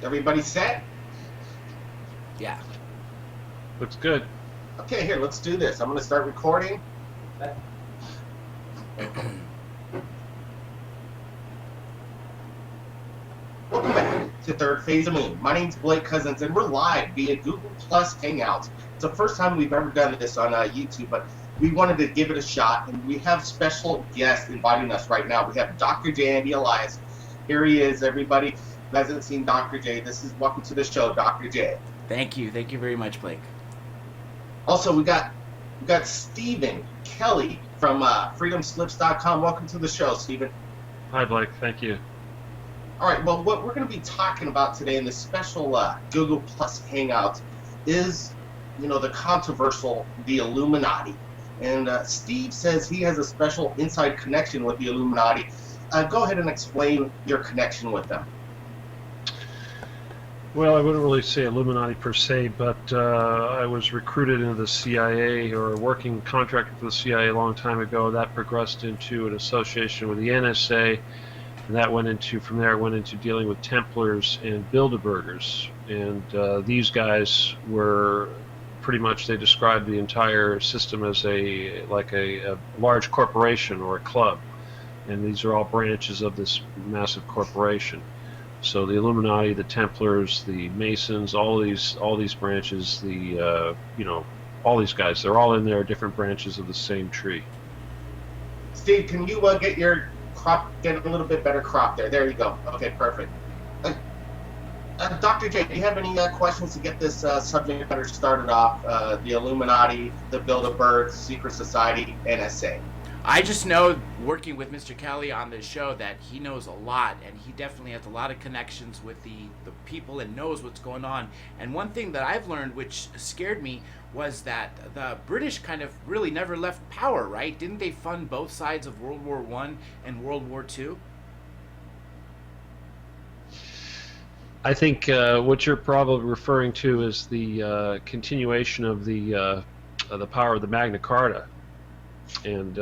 Everybody set? Yeah. Looks good. Okay, here, let's do this. I'm going to start recording. Welcome back to Third Phase of Moon. My name's Blake Cousins, and we're live via Google Plus Hangouts. It's the first time we've ever done this on YouTube, but we wanted to give it a shot, and we have special guests inviting us right now. We have Dr. J. Andy Elias. Here he is, everybody who hasn't seen Dr. J. This is welcome to the show, Dr. J. Thank you very much, Blake. Also, we got Stephen Kelly from freedomslips.com. Welcome to the show, Stephen. Hi, Blake. Thank you. All right, well, what we're going to be talking about today in this special Google Plus Hangout is, the controversial, the Illuminati. And Steve says he has a special inside connection with the Illuminati. Go ahead and explain your connection with them. Well, I wouldn't really say Illuminati per se, but I was recruited into the CIA, or working contractor for the CIA a long time ago. That progressed into an association with the NSA, and that went into dealing with Templars and Bilderbergers. And these guys were pretty much, they described the entire system as a large corporation or a club. And these are all branches of this massive corporation. So the Illuminati, the Templars, the Masons, all these branches, all these guys, they're all in there, different branches of the same tree. Steve, can you get your crop, get a little bit better crop there? There you go. Okay, perfect. Dr. J, do you have any questions to get this subject matter started off? The Illuminati, the Bilderberg, Secret Society, NSA. I just know, working with Mr. Kelly on this show, that he knows a lot, and he definitely has a lot of connections with the people and knows what's going on. And one thing that I've learned, which scared me, was that the British kind of really never left power, right? Didn't they fund both sides of World War I and World War II? I think what you're probably referring to is the continuation of the power of the Magna Carta. And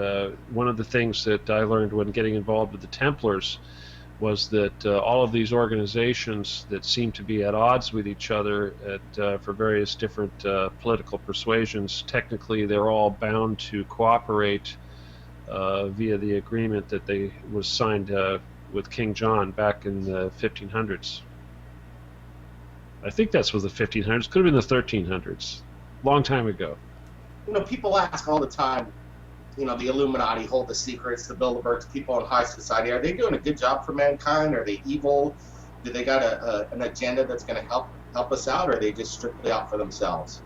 one of the things that I learned when getting involved with the Templars was that all of these organizations that seem to be at odds with each other for various different political persuasions, technically they're all bound to cooperate via the agreement that was signed with King John back in the 1500s. I think that's was the 1500s. Could have been the 1300s. Long time ago. People ask all the time, the Illuminati hold the secrets, the Bilderbergs, people in high society. Are they doing a good job for mankind? Are they evil? Do they got an agenda that's going to help us out, or are they just strictly out for themselves?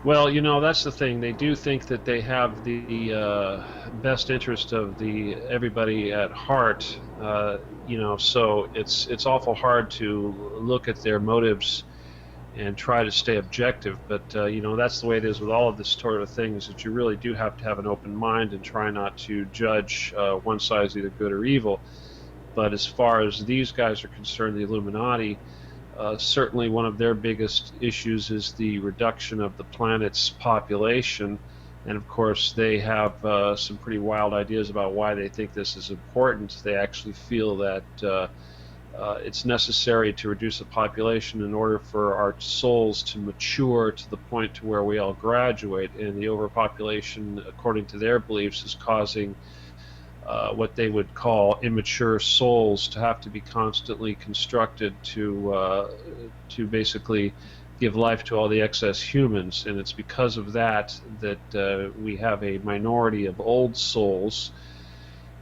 Well, that's the thing. They do think that they have the best interest of everybody at heart. So it's awful hard to look at their motives and try to stay objective, but that's the way it is with all of this sort of thing, is that you really do have to have an open mind and try not to judge one side as either good or evil. But as far as these guys are concerned, the Illuminati, certainly one of their biggest issues is the reduction of the planet's population, and of course they have some pretty wild ideas about why they think this is important. They actually feel that it's necessary to reduce the population in order for our souls to mature to the point to where we all graduate, and the overpopulation, according to their beliefs, is causing what they would call immature souls to have to be constantly constructed to basically give life to all the excess humans. And it's because of that we have a minority of old souls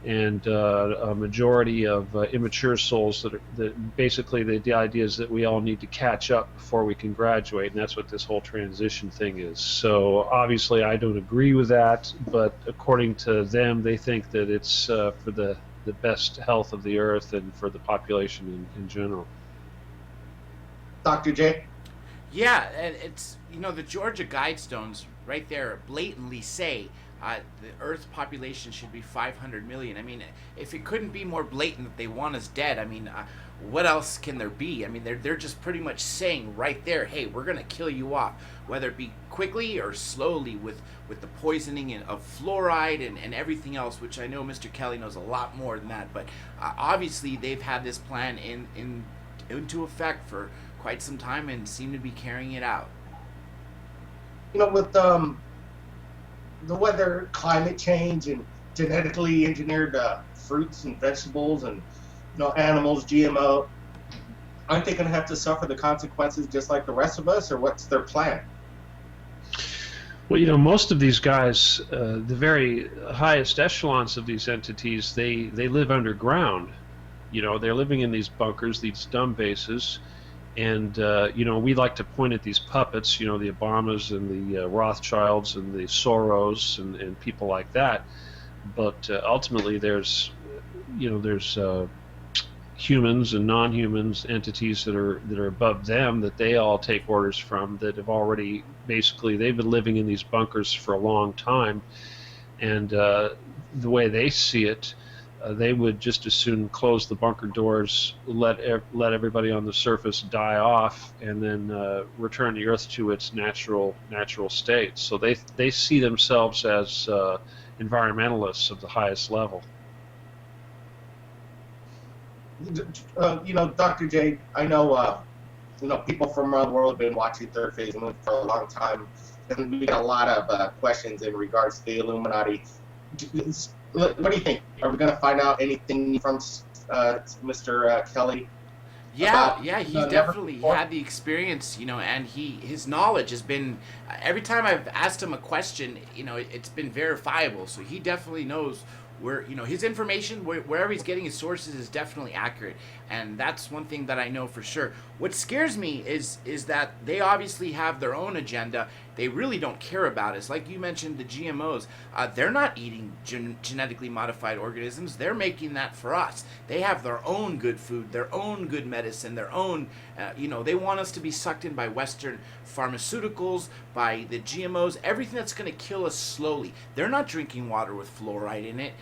and a majority of immature souls that basically the idea is that we all need to catch up before we can graduate, and that's what this whole transition thing is. So obviously I don't agree with that, but according to them, they think that it's for the best health of the earth and for the population in general. Dr. J? Yeah, and it's, the Georgia Guidestones right there blatantly say the Earth population should be 500 million. I mean, if it couldn't be more blatant that they want us dead, I mean, what else can there be? I mean, they're just pretty much saying right there, hey, we're going to kill you off, whether it be quickly or slowly with the poisoning of fluoride and everything else, which I know Mr. Kelly knows a lot more than that. But obviously they've had this plan in into effect for quite some time and seem to be carrying it out. With the weather, climate change, and genetically engineered fruits and vegetables, and animals, GMO, aren't they going to have to suffer the consequences just like the rest of us, or what's their plan? Well, most of these guys, the very highest echelons of these entities, they live underground. They're living in these bunkers, these dumb bases, and we like to point at these puppets, the Obamas and the Rothschilds and the Soros and people like that. But ultimately, there's humans and non-humans, entities that are above them, that they all take orders from, that have already basically, they've been living in these bunkers for a long time, and the way they see it, they would just as soon close the bunker doors, let everybody on the surface die off, and then return the Earth to its natural state. So they see themselves as environmentalists of the highest level. Dr. J, I know, people from around the world have been watching Third Phase Moon for a long time, and we got a lot of questions in regards to the Illuminati. What do you think? Are we going to find out anything from Mr. Kelly? Yeah, he definitely had the experience, and his knowledge has been, every time I've asked him a question, it's been verifiable, so he definitely knows where, his information, wherever he's getting his sources, is definitely accurate, and that's one thing that I know for sure. What scares me is that they obviously have their own agenda. They really don't care about us. Like you mentioned, the GMOs, they're not eating genetically modified organisms. They're making that for us. They have their own good food, their own good medicine, their own, they want us to be sucked in by Western pharmaceuticals, by the GMOs, everything that's going to kill us slowly. They're not drinking water with fluoride in it.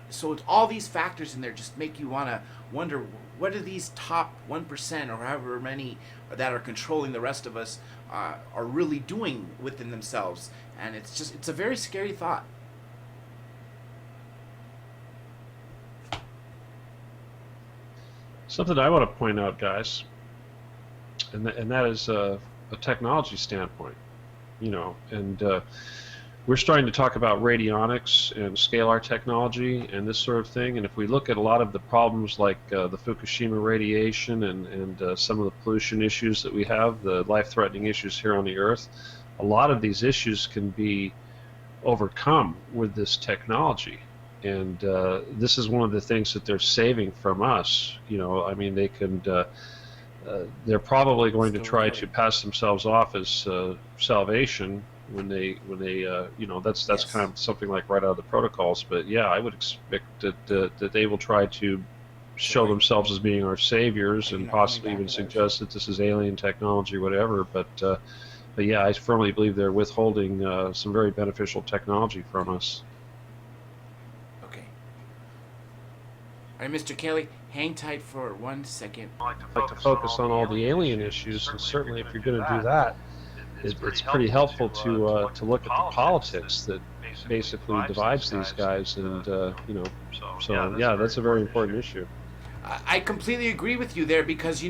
So it's all these factors in there just make you want to wonder, what are these top 1% or however many that are controlling the rest of us are really doing within themselves? And it's a very scary thought. Something I want to point out, guys, and that is a technology standpoint, and we're starting to talk about radionics and scalar technology and this sort of thing. And if we look at a lot of the problems like the Fukushima radiation and some of the pollution issues that we have, the life-threatening issues here on the Earth, a lot of these issues can be overcome with this technology. And this is one of the things that they're saving from us. They can. They're probably going to try to pass themselves off as salvation when they that's Yes. kind of something like right out of the protocols. But yeah, I would expect that they will try to show themselves as being our saviors and possibly even suggest that this is alien technology, whatever. But yeah, I firmly believe they're withholding some very beneficial technology from us. Okay. All right, Mr. Kelly, hang tight for 1 second. I'd like to focus on all the alien issues, and certainly if you're going to do that, it's pretty helpful to look at the politics that basically divides these guys, and so yeah, that's a very important issue. I completely agree with you there because,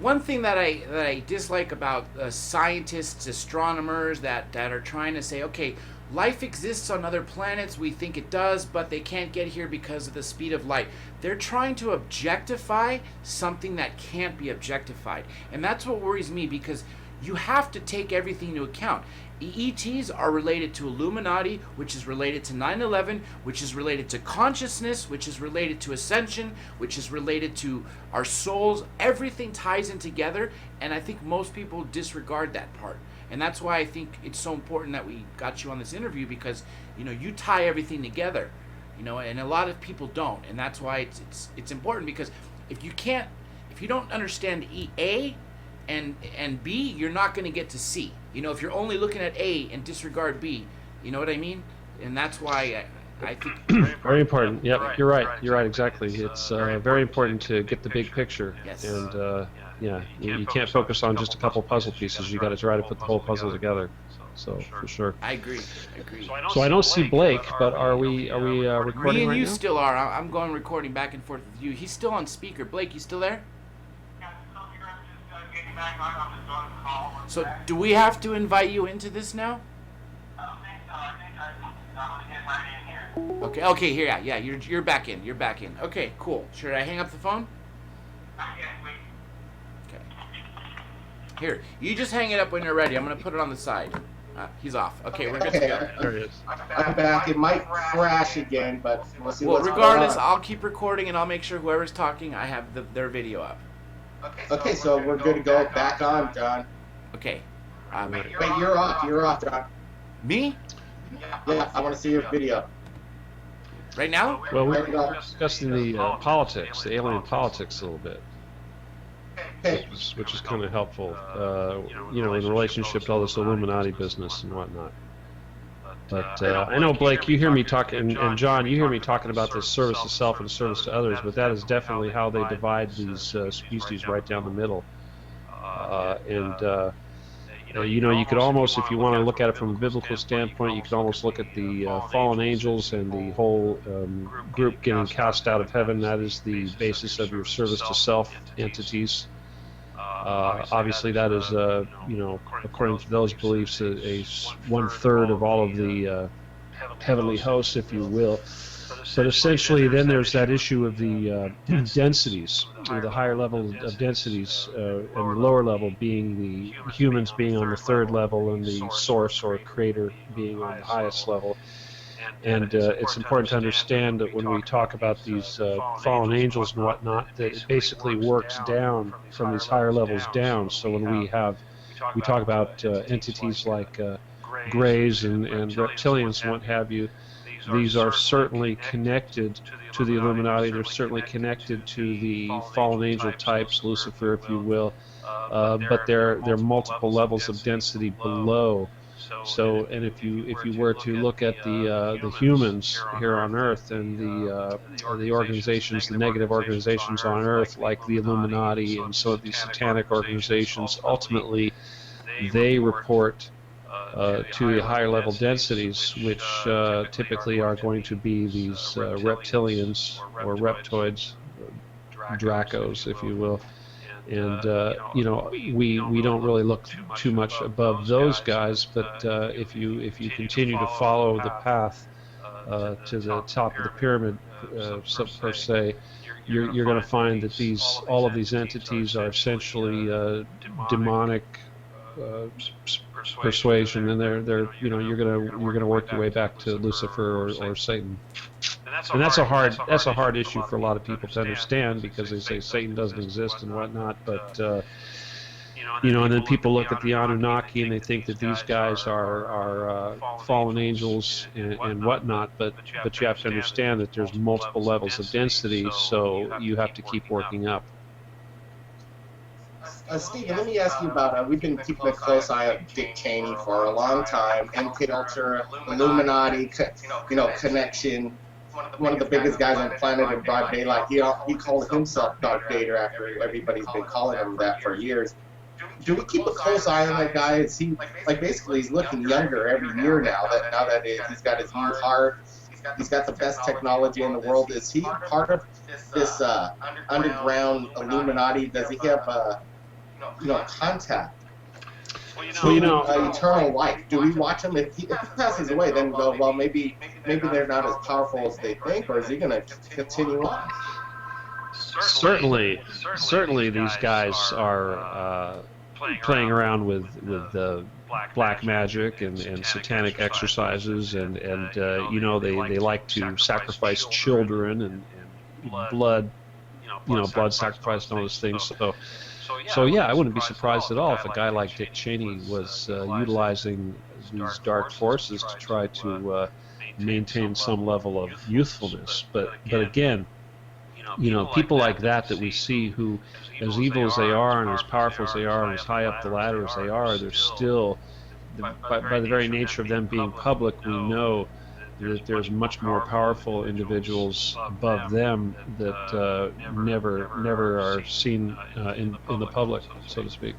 one thing that I dislike about scientists, astronomers that are trying to say, okay, life exists on other planets, we think it does, but they can't get here because of the speed of light. They're trying to objectify something that can't be objectified. And that's what worries me, because you have to take everything into account. ETs are related to Illuminati, which is related to 9/11, which is related to consciousness, which is related to ascension, which is related to our souls. Everything ties in together, and I think most people disregard that part. And that's why I think it's so important that we got you on this interview, because you tie everything together, and a lot of people don't, and that's why it's important, because if you don't understand A and B, you're not going to get to C. If you're only looking at A and disregard B, you know what I mean? And that's why I think very important. Yep, you're right. You're right. Exactly. It's very important to get the big picture. Yes. And yeah, you can't focus on just a couple puzzle pieces. You got to try to put the whole puzzle together. So for sure. I agree. So I don't see Blake, but are we recording Me and right you now? still are. I'm going recording back and forth with you. He's still on speaker. Blake, you still there? So do we have to invite you into this now? Okay. Okay. Here. Yeah. Yeah. You're back in. You're back in. Okay. Cool. Should I hang up the phone? Okay. Here. You just hang it up when you're ready. I'm gonna put it on the side. He's off. Okay. We're good to go. There he is. I'm back. It might crash again, but we'll see Well, what's regardless, going on. I'll keep recording and I'll make sure whoever's talking, I have their video up. Okay, so we're good to go. Back on, John. Okay. Wait, you're off. You're off, John. Me? Yeah, I want to see your video. Right now? Well, we're discussing the politics, the alien politics a little bit, Okay. which is kind of helpful, in relationship to all this Illuminati business and whatnot. But I know, Blake, you hear me talking, and John, you hear me talking about this service to self and service to others, but that is definitely how they divide these species right down the middle. You could almost, if you want to look at it from a biblical standpoint, you could almost look at the fallen angels and the whole group getting cast out of heaven. That is the basis of your service to self entities. Obviously, that is, according to those beliefs, a 1/3 of all of the heavenly hosts, if you will. But essentially, then there's that issue of the densities, the higher level of densities, and the lower level being the humans being on the third level and the source or creator being on the highest level. And it's important to understand that when we talk about these fallen angels and whatnot, that it basically works down from these higher levels down. So when we talk about entities like Greys and reptilians and what have you, these are certainly connected to the Illuminati. They're certainly connected to the fallen angel types, Lucifer, if you will. But there are multiple levels of density below. So, and if you were to look at the humans here on Earth and the organizations, the negative organizations on Earth, like the Illuminati and some of these satanic organizations, ultimately they report to the higher level densities, which typically are going to be these reptilians or reptoids, Dracos, if you will. And we don't really look too much above those guys, but if you continue to follow the path to the top of the pyramid, per se, you're going to find that all of these entities are essentially demonic persuasion, and you're gonna work your way back to Lucifer or Satan. And that's a hard issue for a lot of people to understand, because they say Satan doesn't exist and whatnot, but and then people look at the Anunnaki and they think that these guys are fallen angels and whatnot, but you have to understand that there's multiple levels of density, so you have to keep working up. Stephen, let me ask you about, we've been keeping a close eye on Dick Cheney for a long time, MK Ultra, Illuminati, connection, one of the biggest guys on the planet in broad daylight. He called himself Darth Vader after everybody's been calling him that for years. Do we keep a close eye on that guy? Is he, basically he's looking younger every year now that he's got his new heart, he's got the best technology in the world. Is he part of this underground Illuminati? Does he have contact to eternal life? Do we watch him? If he passes away, then we go, well, maybe they're not as powerful as they think, or is he going to continue on? Certainly, these guys are playing around with black magic and satanic exercises, and they like to sacrifice children and blood sacrifice and all those things. So yeah, I wouldn't be surprised at all if a guy like Dick Cheney was utilizing these dark forces to try to maintain some level of youthfulness. But again, people like that we see, who, as evil as they are and as powerful as they are and as high up the ladder as they are, they're still, by the very nature of them being public, we know that there's much more powerful individuals above them that never are seen in the public, so to speak.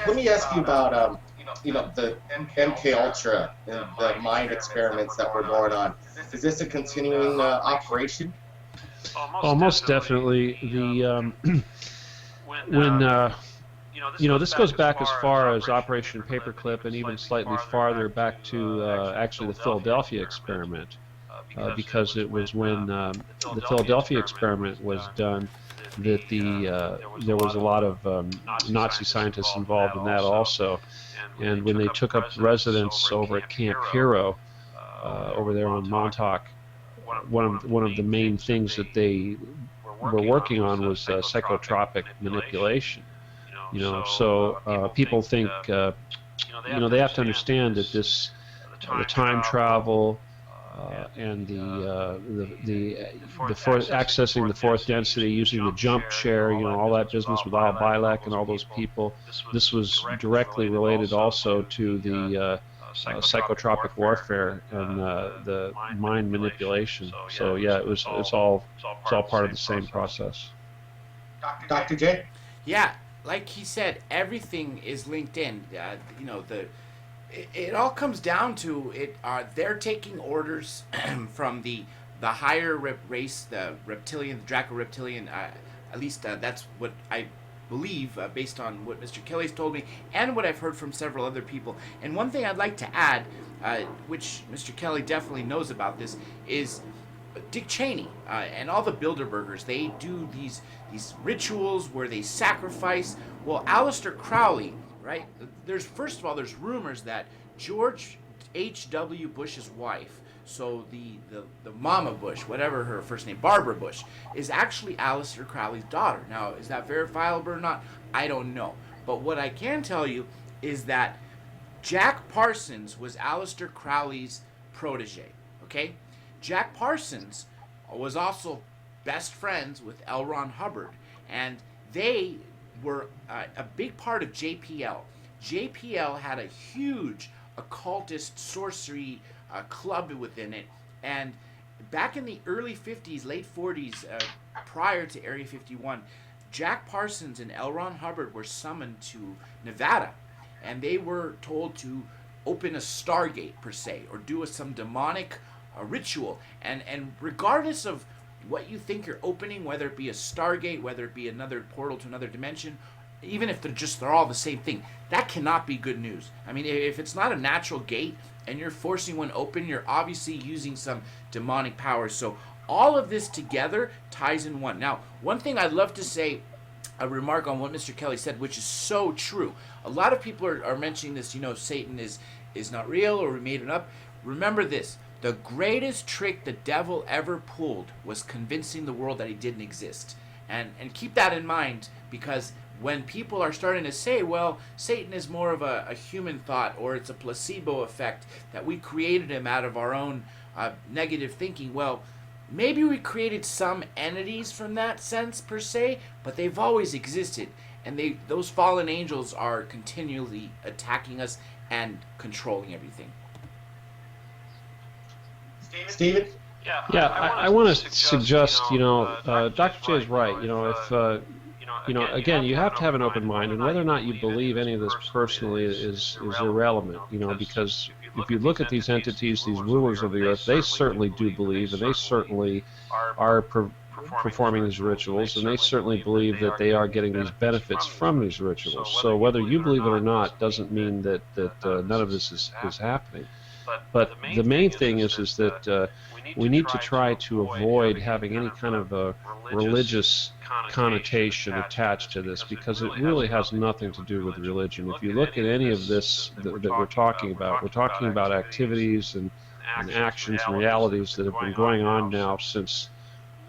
Let me ask you about the MK Ultra and the mind experiments that were going on. Is this a continuing operation? Oh, most definitely. when this goes back as far as Operation Paperclip and even slightly farther back to actually the Philadelphia experiment, because it was when the Philadelphia experiment was done that there was a lot of Nazi scientists involved in that also. And when they took up residence over at Camp Hero, over there on Montauk, one of the main things that they were working on was psychotropic manipulation. So people think, they have to understand that the time travel and accessing the fourth density, using the jump share, all that business with Al Bielek and all those people. This was directly related also to the psychotropic warfare and the mind manipulation. So yeah, it's all part of the same process. Dr. J? Yeah, like he said, everything is linked in. It all comes down to it. They're taking orders from the higher race, the reptilian, the Draco reptilian. At least that's what I believe, based on what Mr. Kelly's told me and what I've heard from several other people. And one thing I'd like to add, which Mr. Kelly definitely knows about this, is Dick Cheney and all the Bilderbergers. They do these rituals where they sacrifice. Well, Aleister Crowley, right? There's rumors that George H.W. Bush's wife, so the Mama Bush, whatever her first name, Barbara Bush, is actually Aleister Crowley's daughter. Now, is that verifiable or not? I don't know. But what I can tell you is that Jack Parsons was Aleister Crowley's protege. Okay, Jack Parsons was also best friends with L. Ron Hubbard, and they were a big part of JPL. JPL had a huge occultist sorcery club within it, and back in the early 50s, late 40s, prior to Area 51, Jack Parsons and L. Ron Hubbard were summoned to Nevada, and they were told to open a Stargate, per se, or do some demonic ritual. And regardless of what you think you're opening, whether it be a Stargate, whether it be another portal to another dimension, even if they're all the same thing, that cannot be good news. I mean, if it's not a natural gate and you're forcing one open, you're obviously using some demonic powers. So all of this together ties in one. Now, one thing I'd love to say, a remark on what Mr. Kelly said, which is so true. A lot of people are mentioning this, Satan is not real, or we made it up. Remember this: the greatest trick the devil ever pulled was convincing the world that he didn't exist. And keep that in mind, because when people are starting to say, well, Satan is more of a human thought, or it's a placebo effect, that we created him out of our own negative thinking, well, maybe we created some entities from that sense, per se, but they've always existed. And those fallen angels are continually attacking us and controlling everything. Steven? Yeah, I want to suggest, Dr. J is right. If again, you have to have an open mind, and whether or not you believe any of this personally is irrelevant. Because if you look at these entities, these rulers of the earth, they certainly do believe, and they certainly are performing these rituals, and they certainly believe that they are getting these benefits from these rituals. So whether you believe it or not doesn't mean that none of this is happening. But the main thing is that we need to try to avoid having any kind of a religious connotation attached to this, because it really has nothing to do with religion. If you look at any of this that we're talking about activities and actions and realities that have been going on now since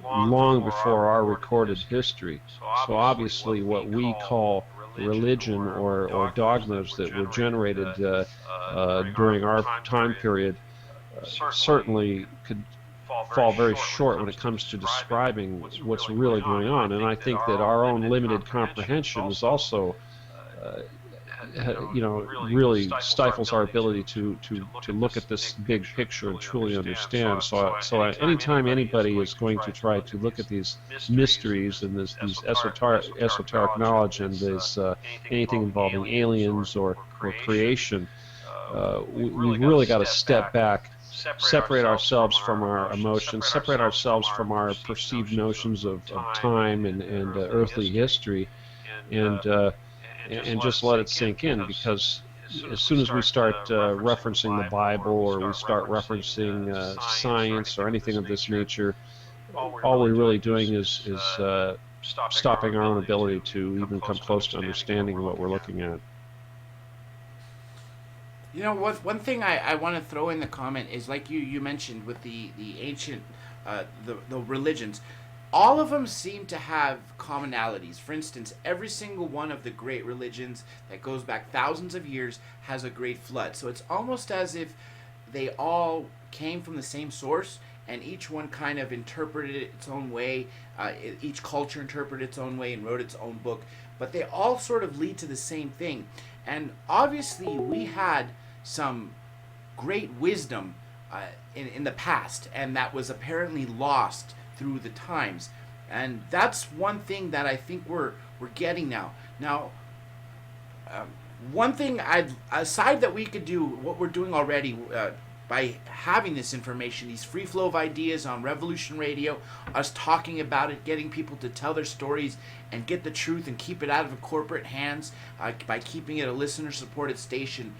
long before our recorded history. So obviously what we call religion or dogmas that were generated during our time period certainly could fall very short when it comes to describing what's really going on. And I think that our own limited comprehension is also really stifles our ability to look at this big picture and truly understand. So anytime anybody is going to try to look at these mysteries and these esoteric knowledge and this anything involving aliens or creation, we really got to step back, separate ourselves from our emotions, separate ourselves from our perceived notions of time and earthly history, and just let it sink in, because as soon as we start referencing the Bible, or we start referencing science or anything of this nature, all we're really doing is stopping our own ability to even come close to understanding what we're looking at. You know, one thing I want to throw in the comment is, like you mentioned with the ancient the religions, all of them seem to have commonalities. For instance, every single one of the great religions that goes back thousands of years has a great flood. So it's almost as if they all came from the same source, and each one kind of interpreted it its own way. Each culture interpreted its own way and wrote its own book, but they all sort of lead to the same thing. And obviously, we had some great wisdom in the past, and that was apparently lost through the times. And that's one thing that I think we're getting now. Now, one thing aside that we could do what we're doing already by having this information, these free flow of ideas on Revolution Radio, us talking about it, getting people to tell their stories and get the truth and keep it out of the corporate hands by keeping it a listener supported station.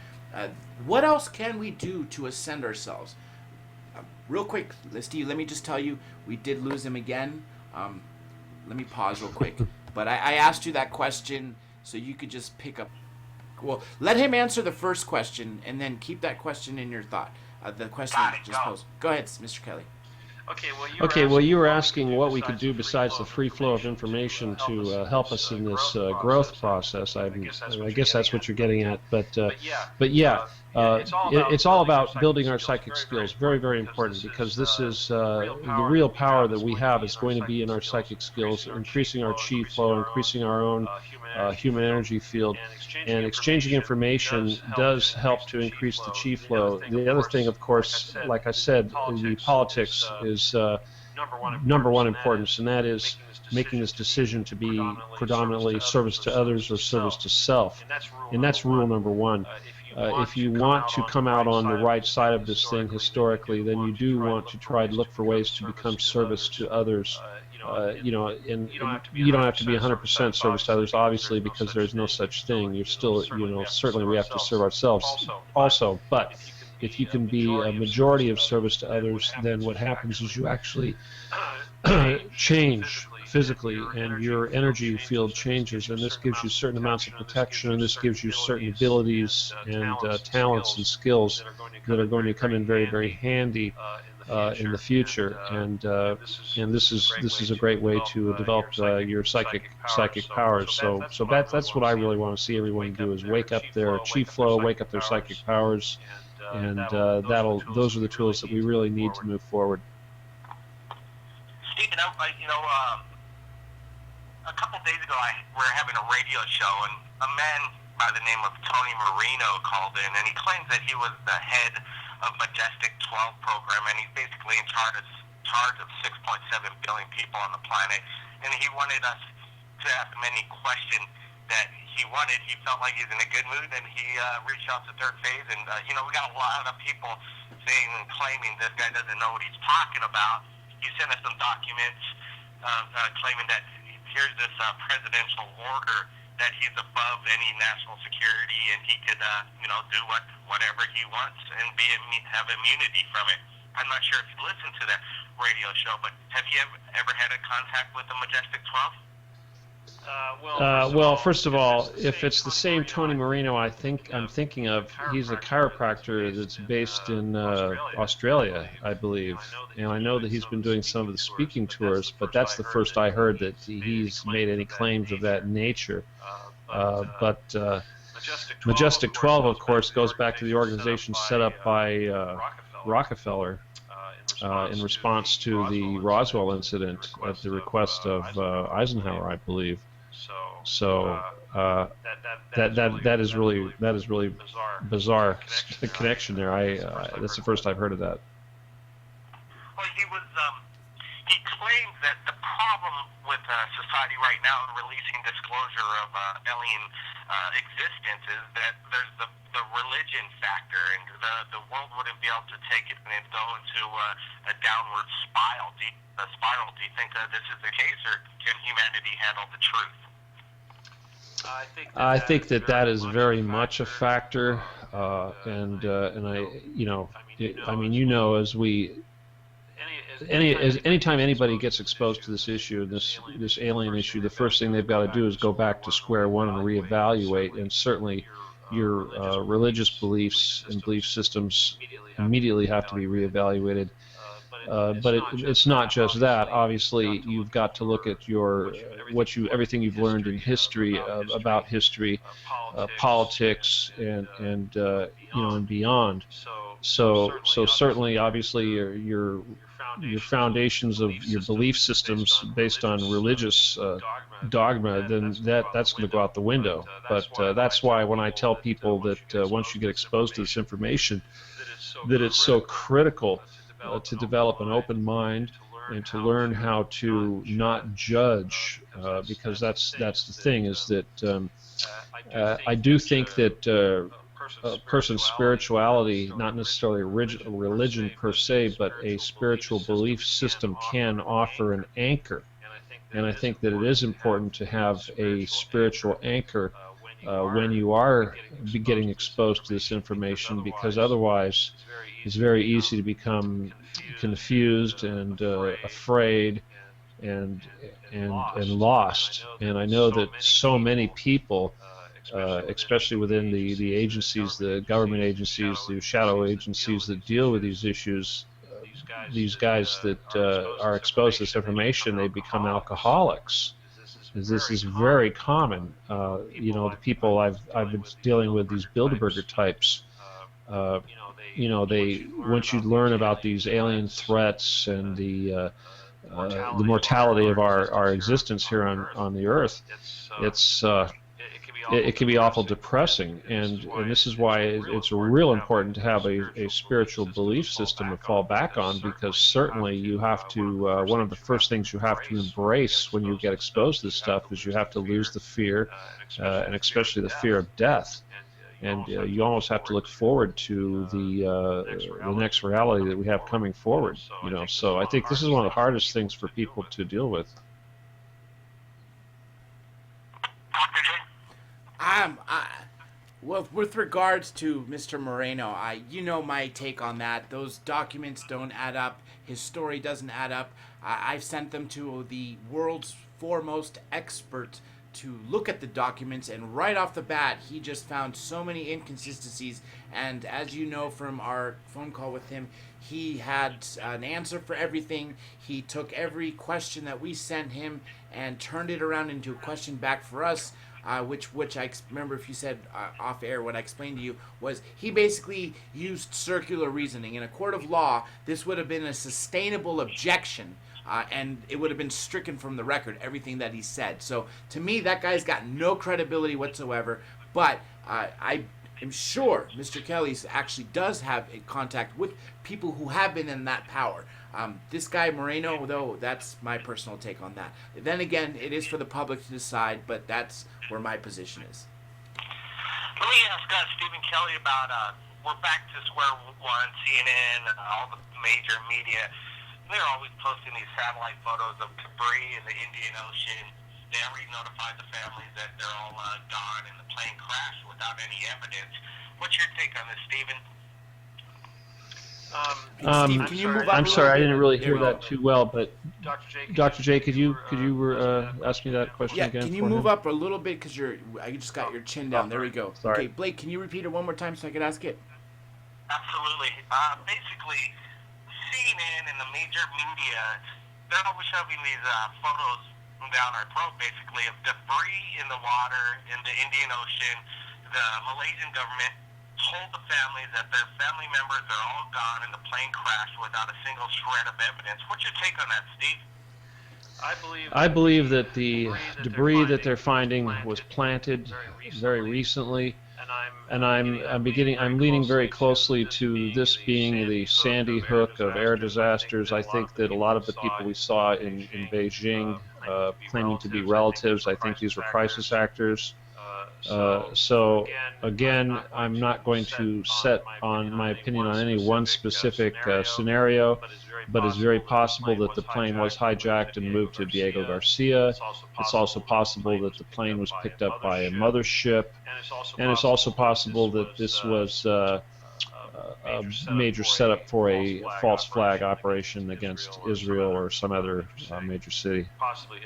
What else can we do to ascend ourselves? Real quick, Steve, let me just tell you, we did lose him again. Let me pause real quick. But I asked you that question so you could just pick up. Well, let him answer the first question and then keep that question in your thought. The question just posed. Go ahead, Mr. Kelly. Okay, well, you were asking what we could do besides the free flow of information to help us in this growth process. I guess that's what you're getting at. But yeah, it's all about building our psychic skills. Very, very important, because this is the real power that we have is going to be in our psychic skills, increasing our chi flow, increasing our own human energy field. And exchanging information does help to increase the chi flow. The other thing, of course, like I said, the politics is number one importance, and that is making this decision to be predominantly service to others or service to self. And that's rule number one. If you want to come out on the right side of this thing historically, then you do want to try to look for ways to become service to others. And you don't have to be 100% service to others, obviously, because there's no such thing. You're still, certainly we have to serve ourselves also. But if you can be a majority of service to others, then what happens is you actually change physically, and your energy field changes, and this gives you certain amounts of protection, and this gives you certain abilities and talents and skills that are going to come in very, very handy in the future. And this is a great way to develop your psychic powers. So that's what I really want to see everyone do, is wake up their chi flow, wake up their psychic powers, and those are the tools that we really need to move forward. Stephen, a couple days ago, we were having a radio show, and a man by the name of Tony Marino called in, and he claims that he was the head of Majestic 12 program, and he's basically in charge of 6.7 billion people on the planet, and he wanted us to ask him any question that he wanted. He felt like he's in a good mood, and he reached out to Third Phase, and we got a lot of people saying and claiming this guy doesn't know what he's talking about. He sent us some documents claiming that here's this presidential order that he's above any national security, and he could do whatever he wants and have immunity from it. I'm not sure if you listened to that radio show, but have you ever had a contact with the Majestic 12? Well, first of all, if it's the same Tony Marino I'm thinking of, he's a chiropractor that's based in Australia, I believe. And I know that he's been doing some of the speaking tours, but that's the first I heard that he's made any claims of that nature. But Majestic 12, of course, goes back to the organization set up by Rockefeller in response to the Roswell incident at the request of Eisenhower, I believe. So that is really bizarre connection there. That's the first I've heard of that. Well, he claims that the problem with society right now in releasing disclosure of alien existence is that there's the religion factor, and the world wouldn't be able to take it and it'd go into a downward spiral. Do you think that this is the case, or can humanity handle the truth? I think that that is very much a factor, and I, I mean, as we anytime anybody gets exposed to this issue, this alien issue, the first thing they've got to do is go back to square one and reevaluate. And certainly, your religious beliefs and belief systems immediately have to be reevaluated. But it's not just that. Obviously, you've got to look at everything you've learned in history about history, politics, and beyond. So certainly, obviously, your foundations of your belief systems based on religious dogma, then that's going to go out the window. But that's why when I tell people that once you get exposed to this information, that it's so critical to develop an open mind and to learn how to not judge, because that's the thing, is that I do think that a person's spirituality, not necessarily a religion per se, but a spiritual belief system can offer an anchor. And I think that it is important to have a spiritual anchor when you are getting exposed to this information, because otherwise it's very easy to become confused and afraid and lost. And I know that so many people, especially within the agencies, the government agencies, the shadow agencies that deal with these issues, these guys that are exposed to this information, they become alcoholics. This is very common. The people I've been dealing with, these Bilderberger types, they, once you learn about these alien threats and the mortality of our existence here on the Earth, it can be awful depressing, and this is why it's real important to have a spiritual belief system to fall back on, because certainly you have to, one of the first things you have to embrace when you get exposed to this stuff is you have to lose the fear, and especially the fear of death. And you almost have to look forward to the next reality that we have coming forward. So I think this is one of the hardest things for people to deal with. Well, with regards to Mr. Moreno, my take on that. Those documents don't add up. His story doesn't add up. I've sent them to the world's foremost expert to look at the documents, and right off the bat, he just found so many inconsistencies. And as you know from our phone call with him, he had an answer for everything. He took every question that we sent him and turned it around into a question back for us. Which I remember, if you said off air, what I explained to you was he basically used circular reasoning. In a court of law, this would have been a sustainable objection, and it would have been stricken from the record, everything that he said. So to me, that guy's got no credibility whatsoever. But I am sure Mr. Kelly actually does have a contact with people who have been in that power. This guy Moreno, though, that's my personal take on that. Then again, it is for the public to decide, but that's where my position is. Let me ask Stephen Kelly about, we're back to square one, CNN, and all the major media. They're always posting these satellite photos of debris in the Indian Ocean. They already notified the families that they're all gone and the plane crashed without any evidence. What's your take on this, Stephen? Steve, can you move up? I'm sorry, I didn't really hear that too well, but Dr. J, could you ask me that question again? Can you move up a little bit, because I just got your chin down. There we go. Sorry. Okay, Blake, can you repeat it one more time so I could ask it? Absolutely. Basically, CNN and the major media, they're always shoving these photos down our throat, basically, of debris in the water in the Indian Ocean. The Malaysian government told the families that their family members are all gone and the plane crashed without a single shred of evidence. What's your take on that, Steve? I believe that the debris that they're finding was planted very recently, and I'm leaning very closely to this being the Sandy Hook of air disasters. I think that a lot of the people we saw in Beijing claiming to be relatives, I think these were crisis actors. So again, I'm not going to set on my opinion on any one specific scenario, but it's very possible that the plane was hijacked and moved to Diego Garcia. It's also possible that the plane was picked up by a mothership, and it's also possible that this was a major setup for a false flag operation against Israel or some other major city,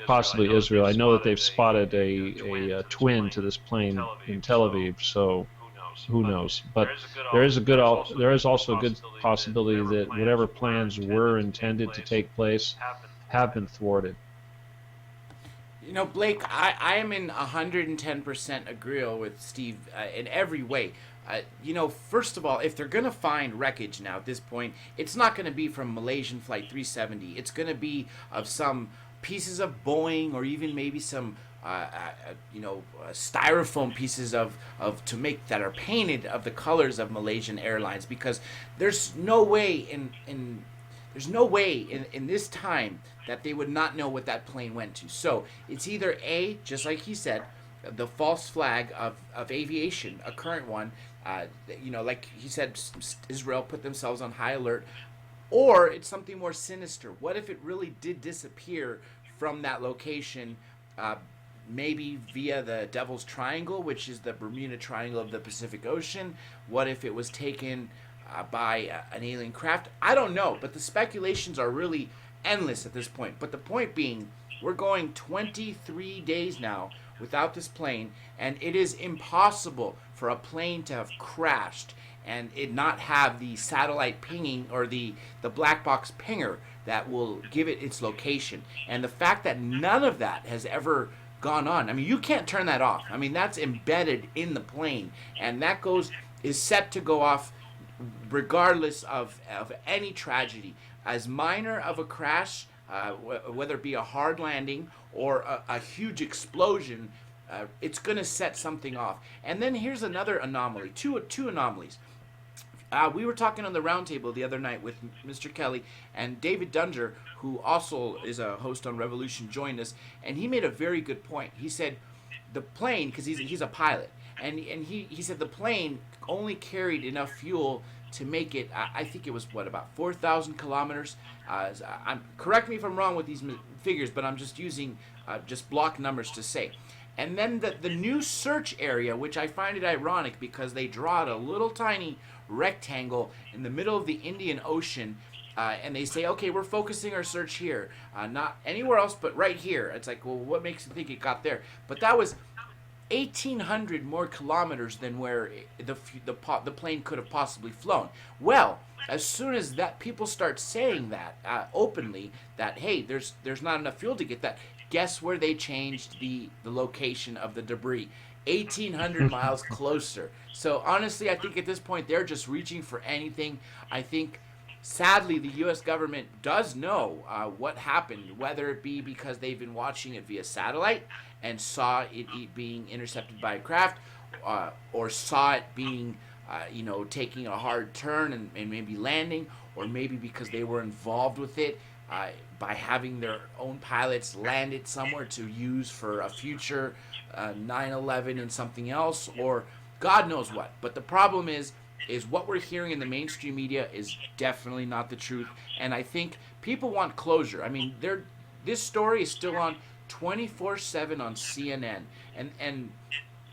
possibly Israel. I know that they've spotted a twin to this plane in Tel Aviv, so who knows? But there is also a good possibility that whatever plans were intended to take place have been thwarted. You know, Blake, I am in 110% agreeal with Steve in every way. You know, first of all, if they're going to find wreckage now at this point, it's not going to be from Malaysian Flight 370. It's going to be of some pieces of Boeing or even maybe some, styrofoam pieces of to make that are painted of the colors of Malaysian Airlines, because there's no way in this time that they would not know what that plane went to. So it's either A, just like he said, the false flag of aviation, a current one, like he said, Israel put themselves on high alert, or it's something more sinister. What if it really did disappear from that location, maybe via the Devil's Triangle, which is the Bermuda Triangle of the Pacific Ocean? What if it was taken by an alien craft? I don't know, but the speculations are really endless at this point. But the point being, we're going 23 days now without this plane, and it is impossible for a plane to have crashed and it not have the satellite pinging or the black box pinger that will give it its location. And the fact that none of that has ever gone on, I mean, you can't turn that off. I mean, that's embedded in the plane, and that is set to go off regardless of any tragedy. As minor of a crash, whether it be a hard landing or a huge explosion, it's going to set something off. And then here's another anomaly, two anomalies. We were talking on the roundtable the other night with Mr. Kelly, and David Dunger, who also is a host on Revolution, joined us, and he made a very good point. He said the plane, because he's a pilot, and he said the plane only carried enough fuel to make it, I think it was, about 4,000 kilometers? Correct me if I'm wrong with these figures, but I'm just using just block numbers to say. And then the new search area, which I find it ironic because they draw a little tiny rectangle in the middle of the Indian Ocean, and they say, okay, we're focusing our search here, not anywhere else but right here. It's like, well, what makes you think it got there? But that was 1,800 more kilometers than where the plane could have possibly flown. Well, as soon as that people start saying that openly, that hey, there's not enough fuel to get that, guess where they changed the location of the debris? 1,800 miles closer. So honestly, I think at this point they're just reaching for anything. I think sadly the U.S. government does know what happened, whether it be because they've been watching it via satellite and saw it being intercepted by a craft, or saw it being, taking a hard turn and maybe landing, or maybe because they were involved with it by having their own pilots land it somewhere to use for a future 9/11 and something else, or God knows what. But the problem is what we're hearing in the mainstream media is definitely not the truth, and I think people want closure. I mean, this story is still on 24/7 on CNN, and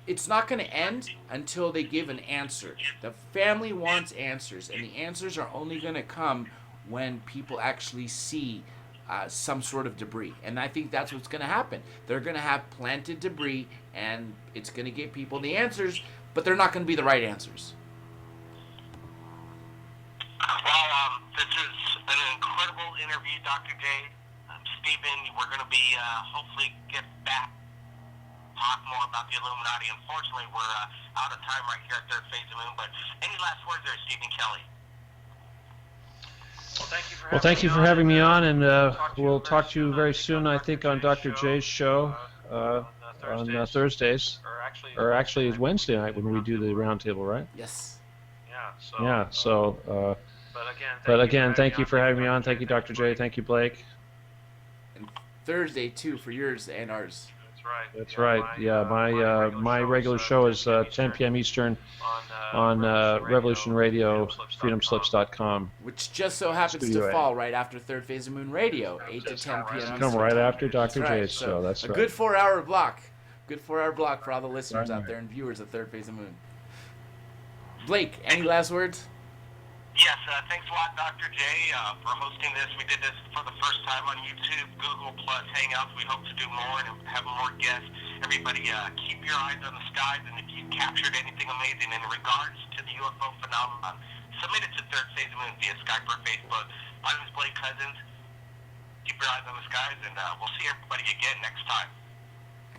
it's not going to end until they give an answer. The family wants answers, and the answers are only going to come when people actually see some sort of debris. And I think that's what's going to happen. They're going to have planted debris, and it's going to give people the answers, but they're not going to be the right answers. Well, this is an incredible interview, Dr. J. Stephen, we're going to be hopefully get back, talk more about the Illuminati. Unfortunately, we're out of time right here at Third Phase of the Moon, but any last words there, Stephen Kelly? Well, thank you for having me on, and we'll talk to you very soon, I think, on Dr. J's show on Thursdays, or actually it's Wednesday night when we do the roundtable, right? Yes. Yeah, so, but again, thank you for having me on. Thank you, Dr. J. Thank you, Blake. And Thursday, too, for yours and ours. That's right. Yeah, my regular show is 10 p.m. Eastern on Revolution Radio, freedomslips.com. Which just so happens Studio to A. fall right after Third Phase of Moon Radio, 8 to 10 p.m. Eastern Come right time. after Dr. That's right. J's show. That's a right. good 4-hour block. Good 4-hour block for all the listeners Right. out there and viewers of Third Phase of Moon. Blake, any last words? Yes, thanks a lot, Dr. J, for hosting this. We did this for the first time on YouTube, Google Plus Hangouts. We hope to do more and have more guests. Everybody, keep your eyes on the skies, and if you captured anything amazing in regards to the UFO phenomenon, submit it to Third Phase of Moon via Skype or Facebook. My name is Blake Cousins. Keep your eyes on the skies, and we'll see everybody again next time.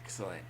Excellent.